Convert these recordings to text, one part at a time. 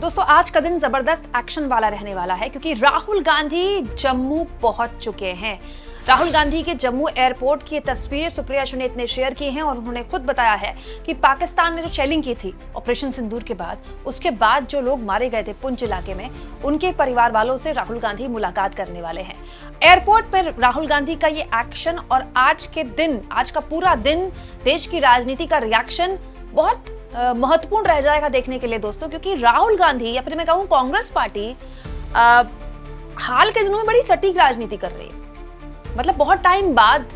दोस्तों आज का दिन जबरदस्त एक्शन वाला रहने वाला है क्योंकि राहुल गांधी जम्मू पहुंच चुके हैं। राहुल गांधी के जम्मू एयरपोर्ट की तस्वीरें सुप्रिया सुनीत ने शेयर की हैं और उन्होंने खुद बताया है कि पाकिस्तान ने जो शेलिंग की थी ऑपरेशन सिंदूर के बाद, उसके बाद जो लोग मारे गए थे पुंछ इलाके में, उनके परिवार वालों से राहुल गांधी मुलाकात करने वाले हैं। एयरपोर्ट पर राहुल गांधी का ये एक्शन और आज का पूरा दिन देश की राजनीति का रिएक्शन बहुत महत्वपूर्ण रह जाएगा देखने के लिए दोस्तों, क्योंकि राहुल गांधी या फिर मैं कहूँ कांग्रेस पार्टी हाल के दिनों में बड़ी सटीक राजनीति कर रही है। मतलब बहुत टाइम बाद,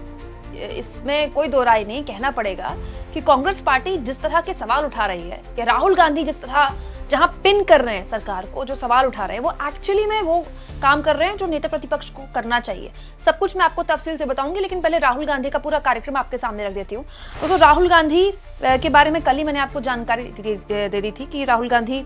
इसमें कोई दो राय नहीं, कहना पड़ेगा कि कांग्रेस पार्टी जिस तरह के सवाल उठा रही है या राहुल गांधी जिस तरह जहां पिन कर रहे हैं सरकार को, जो सवाल उठा रहे हैं वो एक्चुअली में वो काम कर रहे हैं जो नेता प्रतिपक्ष को करना चाहिए। सब कुछ मैं आपको तफसील से बताऊंगी, लेकिन पहले राहुल गांधी का पूरा कार्यक्रम आपके सामने रख देती हूँ। तो राहुल गांधी के बारे में कल ही मैंने आपको जानकारी दे दी थी कि राहुल गांधी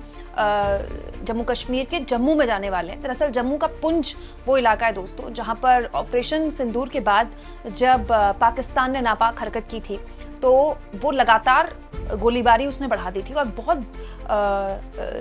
जम्मू कश्मीर के जम्मू में जाने वाले हैं। दरअसल जम्मू का पुंछ वो इलाका है दोस्तों जहां पर ऑपरेशन सिंदूर के बाद जब पाकिस्तान ने नापाक हरकत की थी तो वो लगातार गोलीबारी उसने बढ़ा दी थी और बहुत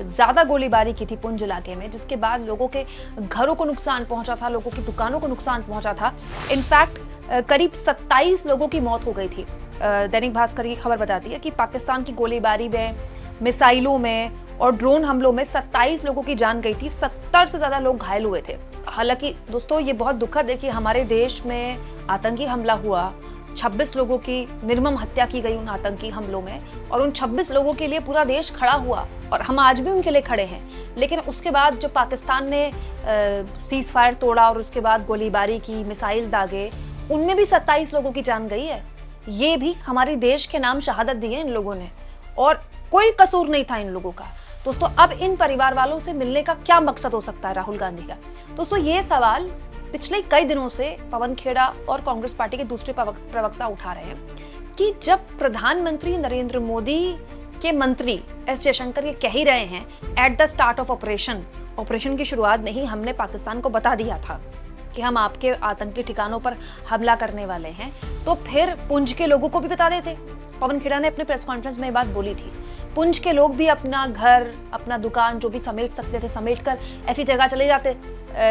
ज़्यादा गोलीबारी की थी पुंछ इलाके में, जिसके बाद लोगों के घरों को नुकसान पहुंचा था, लोगों की दुकानों को नुकसान पहुंचा था। इनफैक्ट करीब 27 लोगों की मौत हो गई थी। दैनिक भास्कर की खबर बताती है कि पाकिस्तान की गोलीबारी में, मिसाइलों में और ड्रोन हमलों में 27 लोगों की जान गई थी, 70 से ज़्यादा लोग घायल हुए थे। हालांकि दोस्तों ये बहुत दुखद है कि हमारे देश में आतंकी हमला हुआ, 26 लोगों की निर्मम हत्या की गई उन आतंकी हमलों में, और उन 26 लोगों के लिए पूरा देश खड़ा हुआ और हम आज भी उनके लिए खड़े हैं। लेकिन उसके बाद जो पाकिस्तान ने सीज फायर तोड़ा और उसके बाद गोलीबारी की, मिसाइल दागे, उनमें भी 27 लोगों की जान गई है। ये भी हमारे देश के नाम शहादत दी है इन लोगों ने और कोई कसूर नहीं था इन लोगों का। दोस्तों अब इन परिवार वालों से मिलने का क्या मकसद हो सकता है राहुल गांधी का? दोस्तों ये सवाल पिछले कई दिनों से पवन खेड़ा और कांग्रेस पार्टी के दूसरे प्रवक्ता उठा रहे हैं कि जब प्रधानमंत्री नरेंद्र मोदी के मंत्री एस जयशंकर ये कह ही रहे हैं at the start of operation की शुरुआत में ही हमने पाकिस्तान को बता दिया था कि हम आपके आतंकी ठिकानों पर हमला करने वाले हैं, तो फिर पुंछ के लोगों को भी बता देते। पवन खेड़ा ने अपने प्रेस कॉन्फ्रेंस में ये बात बोली थी। पुंछ के लोग भी अपना घर, अपना दुकान जो भी समेट सकते थे समेट कर ऐसी जगह चले जाते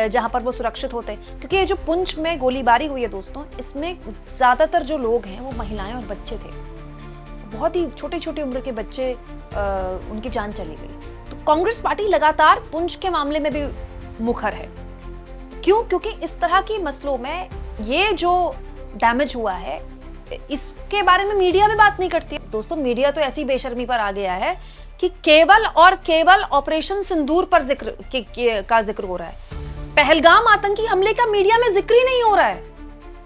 जहां पर वो सुरक्षित होते, क्योंकि ये जो पुंछ में गोलीबारी हुई है दोस्तों, इसमें ज्यादातर जो लोग हैं वो महिलाएं और बच्चे थे। बहुत ही छोटी छोटी उम्र के बच्चे, उनकी जान चली गई। तो कांग्रेस पार्टी लगातार पुंछ के मामले में भी मुखर है। क्यों? क्योंकि इस तरह की मसलों में ये जो डैमेज हुआ है इसके बारे में मीडिया में बात नहीं करती। दोस्तों मीडिया तो ऐसी बेशर्मी पर आ गया है कि केवल और केवल ऑपरेशन सिंदूर पर का जिक्र हो रहा है। पहलगाम आतंकी हमले का मीडिया में जिक्र ही नहीं हो रहा है।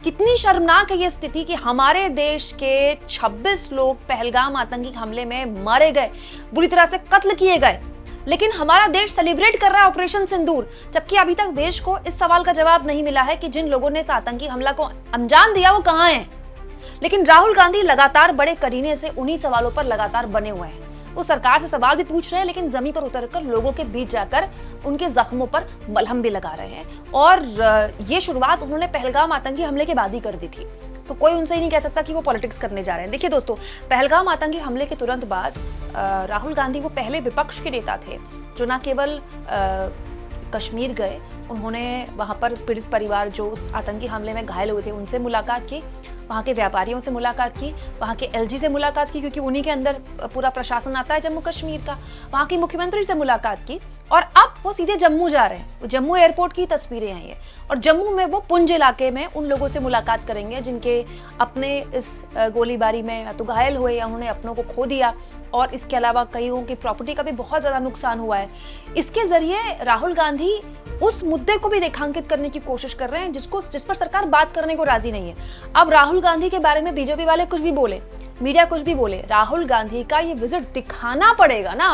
कितनी शर्मनाक है ये स्थिति कि हमारे देश के 26 लोग पहलगाम आतंकी हमले में मारे गए, बुरी तरह से कत्ल किए गए, लेकिन हमारा देश सेलिब्रेट कर रहा है ऑपरेशन सिंदूर, जबकि अभी तक देश को इस सवाल का जवाब नहीं मिला है कि जिन लोगों ने इस आतंकी हमला को अंजाम दिया वो कहां हैं। लेकिन राहुल गांधी लगातार बड़े करीने से उन्हीं सवालों पर लगातार बने हुए हैं। वो सरकार से सवाल भी पूछ रहे हैं, लेकिन जमीन पर उतरकर लोगों के बीच जाकर उनके जख्मों पर मलहम भी लगा रहे हैं। और ये शुरुआत उन्होंने पहलगाम आतंकी हमले के बाद ही कर दी थी, तो कोई उनसे ही नहीं कह सकता कि वो पॉलिटिक्स करने जा रहे हैं। देखिए दोस्तों, पहलगाम आतंकी हमले के तुरंत बाद राहुल गांधी वो पहले विपक्ष के नेता थे जो न केवल कश्मीर गए, उन्होंने वहां पर पीड़ित परिवार जो उस आतंकी हमले में घायल हुए थे उनसे मुलाकात की, वहाँ के व्यापारियों से मुलाकात की, वहाँ के एलजी से मुलाकात की, क्योंकि उन्हीं के अंदर पूरा प्रशासन आता है जम्मू कश्मीर का, वहाँ की मुख्यमंत्री से मुलाकात की, और अब वो सीधे जम्मू जा रहे हैं। जम्मू एयरपोर्ट की तस्वीरें हैं ये, और जम्मू में वो पुंछ इलाके में उन लोगों से मुलाकात करेंगे जिनके अपने इस गोलीबारी में या तो घायल हुए या उन्होंने अपनों को खो दिया, और इसके अलावा कईयों की प्रॉपर्टी का भी बहुत ज्यादा नुकसान हुआ है। इसके जरिए राहुल गांधी उस मुद्दे को भी रेखांकित करने की कोशिश कर रहे हैं जिस पर सरकार बात करने को राजी नहीं है। अब राहुल गांधी के बारे में बीजेपी वाले कुछ भी बोले, मीडिया कुछ भी बोले, राहुल गांधी का ये विजिट दिखाना पड़ेगा ना,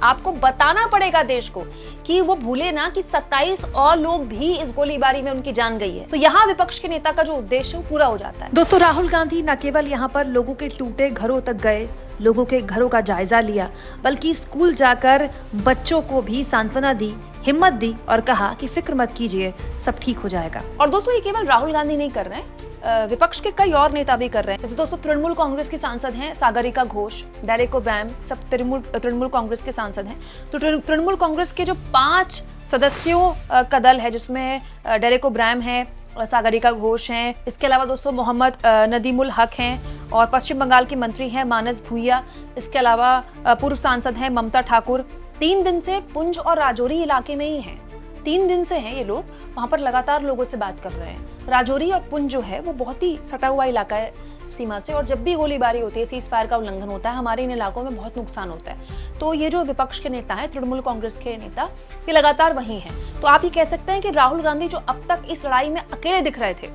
आपको बताना पड़ेगा देश को कि वो भूले ना कि 27 और लोग भी इस गोलीबारी में उनकी जान गई है। तो यहाँ विपक्ष के नेता का जो उद्देश्य है वो पूरा हो जाता है। दोस्तों राहुल गांधी न केवल यहाँ पर लोगों के टूटे घरों तक गए, लोगों के घरों का जायजा लिया, बल्कि स्कूल जाकर बच्चों को भी सांत्वना दी, हिम्मत दी और कहा कि फिक्र मत कीजिए, सब ठीक हो जाएगा। और दोस्तों ये केवल राहुल गांधी नहीं कर रहे हैं, विपक्ष के कई और नेता भी कर रहे हैं। जैसे दोस्तों तृणमूल कांग्रेस की सांसद हैं सागरिका घोष, डेरेक ओब्रायन, सब तृणमूल कांग्रेस के सांसद हैं। तो तृणमूल कांग्रेस के जो 5 सदस्यों का दल है, जिसमें डेरेक ओब्रायन है, सागरिका घोष हैं, इसके अलावा दोस्तों मोहम्मद नदीमुल हक हैं और पश्चिम बंगाल की मंत्री हैं मानस भूया, इसके अलावा पूर्व सांसद हैं ममता ठाकुर। 3 दिन से पुंछ और राजौरी इलाके में ही हैं, 3 दिन से हैं ये लोग वहां पर, लगातार लोगों से बात कर रहे हैं। राजौरी और पुंछ जो है वो बहुत ही सटा हुआ इलाका है सीमा से, और जब भी गोलीबारी होती है, सीज फायर का उल्लंघन होता है, हमारे इन इलाकों में बहुत नुकसान होता है। तो ये जो विपक्ष के नेता हैं, तृणमूल कांग्रेस के नेता, ये लगातार वहीं हैं। तो आप ये कह सकते हैं कि राहुल गांधी जो अब तक इस लड़ाई में अकेले दिख रहे थे,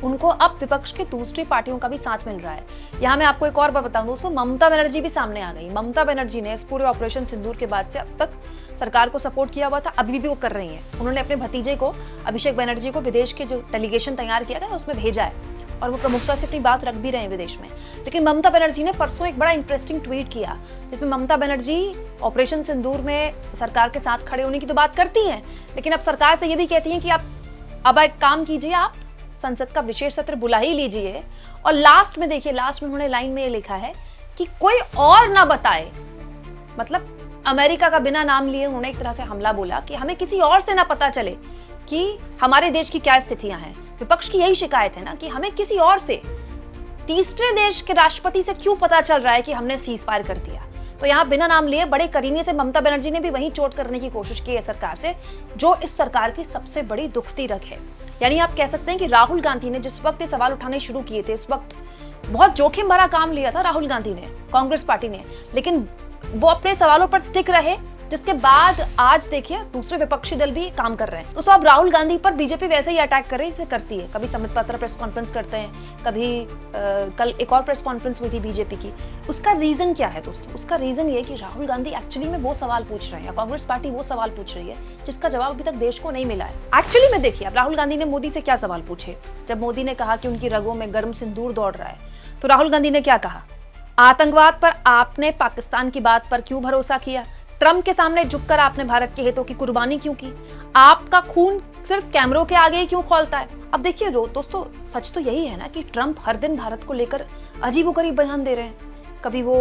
उनको अब विपक्ष की दूसरी पार्टियों का भी साथ मिल रहा है। यहाँ मैं आपको एक और बात बताऊं दोस्तों, ममता बनर्जी भी सामने आ गई। ममता बनर्जी ने इस पूरे ऑपरेशन सिंदूर के बाद से अब तक सरकार को सपोर्ट किया हुआ था, अभी भी वो कर रही हैं। उन्होंने अपने भतीजे को, अभिषेक बनर्जी को, विदेश के जो डेलीगेशन तैयार किया गया उसमें भेजा है और वो प्रमुखता से अपनी बात रख भी रहे हैं विदेश में। लेकिन ममता बनर्जी ने परसों एक बड़ा इंटरेस्टिंग ट्वीट किया, जिसमें ममता बनर्जी ऑपरेशन सिंदूर में सरकार के साथ खड़े होने की तो बात करती हैं, लेकिन अब सरकार से ये भी कहती हैं कि आप अब एक काम कीजिए, आप संसद का विशेष सत्र बुला ही लीजिए। और लास्ट में देखिए, लास्ट में उन्होंने लाइन में ये लिखा है कि कोई और ना बताए, मतलब अमेरिका का बिना नाम लिए उन्होंने एक तरह से हमला बोला कि हमें किसी और से ना पता चले कि हमारे देश की क्या स्थितियां हैं। विपक्ष की यही शिकायत है ना कि हमें किसी और से, तीसरे देश के राष्ट्रपति से क्यों पता चल रहा है कि हमने सीज फायर कर दिया। तो यहाँ बिना नाम लिए बड़े करीने से ममता बनर्जी ने भी वहीं चोट करने की कोशिश की है सरकार से, जो इस सरकार की सबसे बड़ी दुखती रग है। यानी आप कह सकते हैं कि राहुल गांधी ने जिस वक्त ये सवाल उठाने शुरू किए थे, उस वक्त बहुत जोखिम भरा काम लिया था राहुल गांधी ने, कांग्रेस पार्टी ने, लेकिन वो अपने सवालों पर स्टिक रहे, जिसके बाद आज देखिए दूसरे विपक्षी दल भी काम कर रहे हैं। तो अब राहुल गांधी पर बीजेपी वैसे ही अटैक कर रही है जैसे करती है। कभी संबित पात्रा प्रेस कॉन्फ्रेंस करते हैं, कभी कल एक और प्रेस कॉन्फ्रेंस हुई थी बीजेपी की। उसका रीजन क्या है दोस्तों? उसका रीजन ये कि राहुल गांधी एक्चुअली में वो सवाल पूछ रहे हैं, या कांग्रेस पार्टी वो सवाल पूछ रही है जिसका जवाब अभी तक देश को नहीं मिला है। एक्चुअली में देखिए, अब राहुल गांधी ने मोदी से क्या सवाल पूछे। जब मोदी ने कहा कि उनकी रगों में गर्म सिंदूर दौड़ रहा है, तो राहुल गांधी ने क्या कहा? आतंकवाद पर आपने पाकिस्तान की बात पर क्यों भरोसा किया? ट्रंप के सामने झुककर आपने भारत के हितों की कुर्बानी क्यों की? आपका खून सिर्फ कैमरों के आगे ही क्यों खौलता है? अब देखिए दोस्तों, सच तो यही है ना कि ट्रंप हर दिन भारत को लेकर अजीबोगरीब बयान दे रहे हैं। कभी वो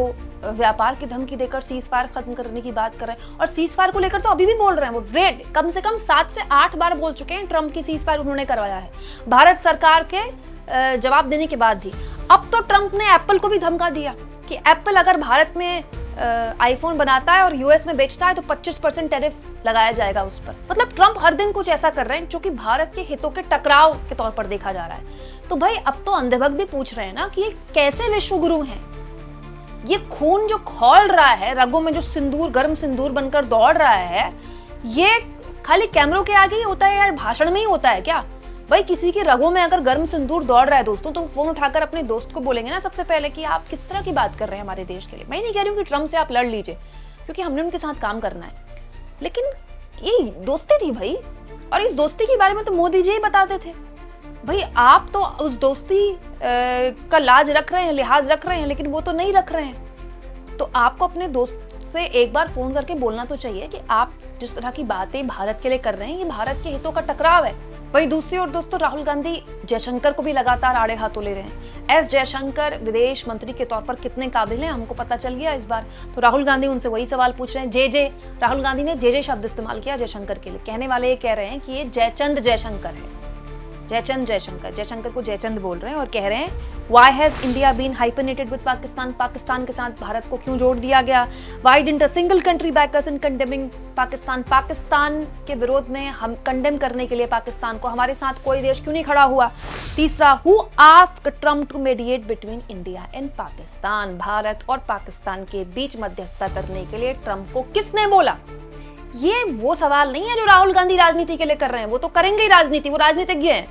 व्यापार की धमकी देकर सीज फायर खत्म करने की बात कर रहे हैं, और सीज फायर को लेकर तो अभी भी बोल रहे हैं। वो रेड कम से कम 7 से 8 बार बोल चुके हैं ट्रंप की सीज फायर उन्होंने करवाया है, भारत सरकार के जवाब देने के बाद भी। अब तो ट्रंप ने एप्पल को भी धमका दिया कि एप्पल अगर भारत में आईफोन बनाता है और यूएस में बेचता है तो 25% टैरिफ लगाया जाएगा उस पर। मतलब ट्रंप हर दिन कुछ ऐसा कर रहे हैं जो कि भारत के हितों के टकराव के तौर पर देखा जा रहा है। तो भाई अब तो अंधभक्त भी पूछ रहे हैं ना कि ये कैसे विश्वगुरु हैं? ये खून जो खौल रहा है, रगों में जो सिंदूर, गर्म सिंदूर बनकर दौड़ रहा है, ये खाली कैमरों के आगे ही होता है या भाषण में ही होता है क्या? भाई किसी की रगों में अगर गर्म सिंदूर दौड़ रहा है दोस्तों, तो फोन उठाकर अपने दोस्त को बोलेंगे ना सबसे पहले कि आप किस तरह की बात कर रहे हैं हमारे देश के लिए। मैं नहीं कह रही हूँ कि ट्रंप से आप लड़ लीजिए, क्योंकि हमने उनके साथ काम करना है, लेकिन ये दोस्ती थी भाई, और इस दोस्ती के बारे में तो मोदी जी ही बताते थे। भाई आप तो उस दोस्ती का लाज रख रहे हैं, लिहाज रख रहे हैं, लेकिन वो तो नहीं रख रहे हैं। तो आपको अपने दोस्त से एक बार फोन करके बोलना तो चाहिए कि आप जिस तरह की बातें भारत के लिए कर रहे हैं, ये भारत के हितों का टकराव है। वही दूसरी ओर दोस्तों, राहुल गांधी जयशंकर को भी लगातार आड़े हाथों ले रहे हैं। एस जयशंकर विदेश मंत्री के तौर पर कितने काबिल हैं हमको पता चल गया इस बार। तो राहुल गांधी उनसे वही सवाल पूछ रहे हैं। जे राहुल गांधी ने जे शब्द इस्तेमाल किया जयशंकर के लिए। कहने वाले ये कह रहे हैं कि ये जयचंद जयशंकर है, जयचंद जयशंकर। जयशंकर को जयचंद बोल रहे हैं और कह रहे हैं Why has India been hyphenated with Pakistan? Pakistan के साथ भारत को क्यों जोड़ दिया गया? Why didn't a single country back us in condemning Pakistan? Pakistan के विरोध में हम कंडेम करने के लिए पाकिस्तान को हमारे साथ कोई देश क्यों नहीं खड़ा हुआ? तीसरा, Who asked Trump to mediate between India and Pakistan? Bharat और पाकिस्तान के बीच मध्यस्थता करने के लिए ट्रंप को किसने बोला? ये वो सवाल नहीं है जो राहुल गांधी राजनीति के लिए कर रहे हैं, वो तो करेंगे ही राजनीति, वो राजनीतिज्ञ हैं।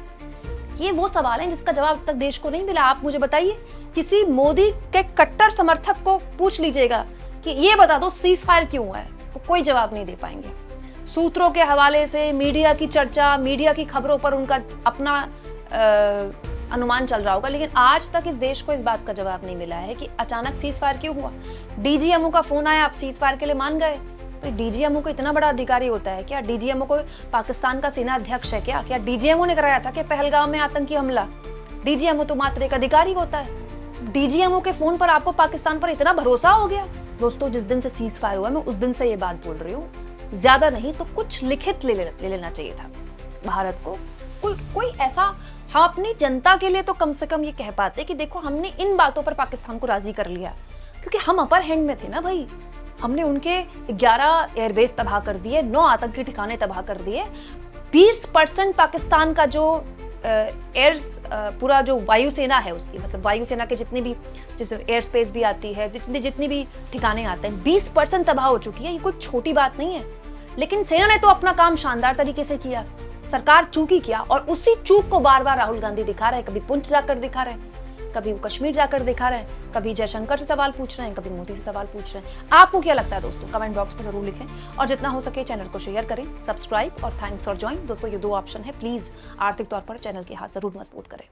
ये वो सवाल है जिसका जवाब अब तक देश को नहीं मिला। आप मुझे बताइए, किसी मोदी के कट्टर समर्थक को पूछ लीजिएगा कि ये बता दो सीज फायर क्यों हुआ है, वो कोई जवाब नहीं दे पाएंगे। सूत्रों के हवाले से मीडिया की चर्चा, मीडिया की खबरों पर उनका अपना अनुमान चल रहा होगा, लेकिन आज तक इस देश को इस बात का जवाब नहीं मिला है कि अचानक सीज फायर क्यों हुआ। डीजीएमओ का फोन आया, आप सीज फायर के लिए मान गए, तो डीजीएमओ को इतना बड़ा अधिकारी होता है क्या? डीजीएमओ को पाकिस्तान का सेना अध्यक्ष है क्या? क्या डीजीएमओ ने कराया था कि पहलगाम में आतंकी हमला? डीजीएमओ तो मात्र एक अधिकारी होता है। डीजीएमओ के फोन पर आपको पाकिस्तान पर इतना भरोसा हो गया? दोस्तों, जिस दिन से सीज फायर हुआ मैं उस दिन से ये बात बोल रही हूँ, ज्यादा नहीं तो कुछ लिखित ले लेना चाहिए था भारत को। कोई ऐसा, हम अपनी जनता के लिए तो कम से कम ये कह पाते कि देखो हमने इन बातों पर पाकिस्तान को राजी कर लिया, क्योंकि हम अपर हैंड में थे ना भाई। हमने उनके 11 एयरबेस तबाह कर दिए, 9 आतंकी ठिकाने तबाह कर दिए। 20% पाकिस्तान का जो पूरा जो वायुसेना है उसकी, मतलब वायुसेना के जितनी भी जैसे एयर स्पेस भी आती है, जितनी भी ठिकाने आते हैं, 20% तबाह हो चुकी है। ये कोई छोटी बात नहीं है। लेकिन सेना ने तो अपना काम शानदार तरीके से किया, सरकार चूक ही किया, और उसी चूक को बार बार राहुल गांधी दिखा रहे हैं। कभी पुंछ जाकर दिखा रहे हैं, कभी वो कश्मीर जाकर दिखा रहे हैं, कभी जयशंकर से सवाल पूछ रहे हैं, कभी मोदी से सवाल पूछ रहे हैं। आपको क्या लगता है दोस्तों? कमेंट बॉक्स में जरूर लिखें, और जितना हो सके चैनल को शेयर करें, सब्सक्राइब और थैंक्स फॉर ज्वाइन। दोस्तों, ये 2 ऑप्शन है, प्लीज आर्थिक तौर पर चैनल के हाथ जरूर मजबूत करें।